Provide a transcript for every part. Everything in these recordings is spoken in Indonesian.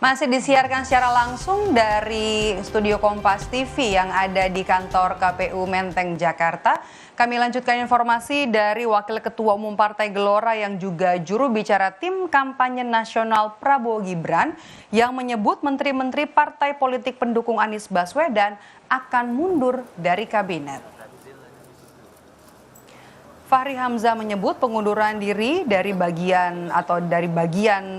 Masih disiarkan secara langsung dari studio Kompas TV yang ada di kantor KPU Menteng, Jakarta. Kami lanjutkan informasi dari Wakil Ketua Umum Partai Gelora yang juga juru bicara tim kampanye nasional Prabowo Gibran yang menyebut menteri-menteri partai politik pendukung Anies Baswedan akan mundur dari kabinet. Fahri Hamzah menyebut pengunduran diri dari bagian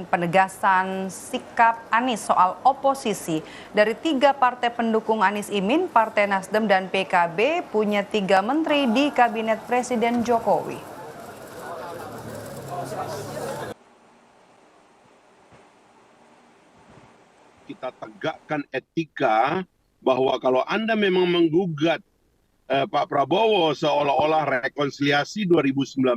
penegasan sikap Anies soal oposisi dari 3 partai pendukung Anies Imin, Partai Nasdem dan PKB punya 3 menteri di Kabinet Presiden Jokowi. Kita tegakkan etika bahwa kalau Anda memang menggugat Pak Prabowo seolah-olah rekonsiliasi 2019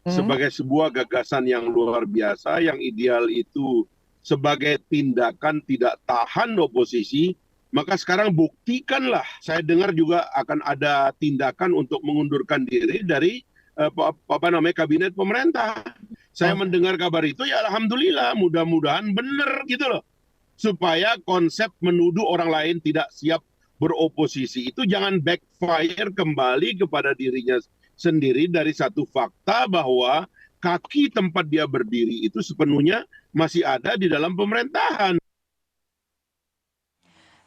sebagai sebuah gagasan yang luar biasa, yang ideal itu sebagai tindakan tidak tahan oposisi, maka sekarang buktikanlah. Saya dengar juga akan ada tindakan untuk mengundurkan diri dari kabinet pemerintah. Saya mendengar kabar itu, ya alhamdulillah, mudah-mudahan benar gitu loh. Supaya konsep menuduh orang lain tidak siap beroposisi itu jangan backfire kembali kepada dirinya sendiri dari satu fakta bahwa kaki tempat dia berdiri itu sepenuhnya masih ada di dalam pemerintahan.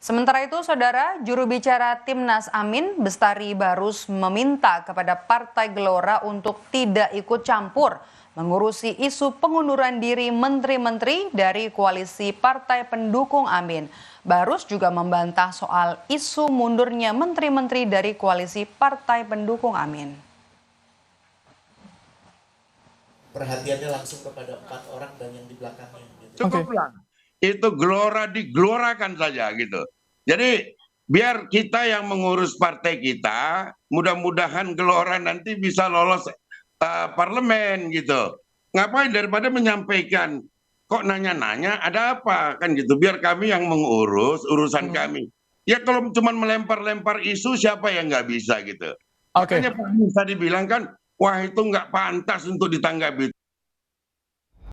Sementara itu, Saudara, juru bicara Timnas Amin, Bestari Barus, meminta kepada Partai Gelora untuk tidak ikut campur mengurusi isu pengunduran diri menteri-menteri dari koalisi partai pendukung Amin. Barus juga membantah soal isu mundurnya menteri-menteri dari koalisi partai pendukung Amin. Perhatiannya langsung kepada 4 orang dan yang di belakangnya. Gitu. Cukuplah. Itu gelora digelorakan saja gitu. Jadi biar kita yang mengurus partai kita, mudah-mudahan gelora nanti bisa lolos parlemen gitu. Ngapain daripada menyampaikan kok nanya-nanya ada apa kan gitu, biar kami yang mengurus urusan kami. Ya kalau cuma melempar-lempar isu siapa yang nggak bisa gitu. Makanya bisa dibilang kan wah itu nggak pantas untuk ditanggapi.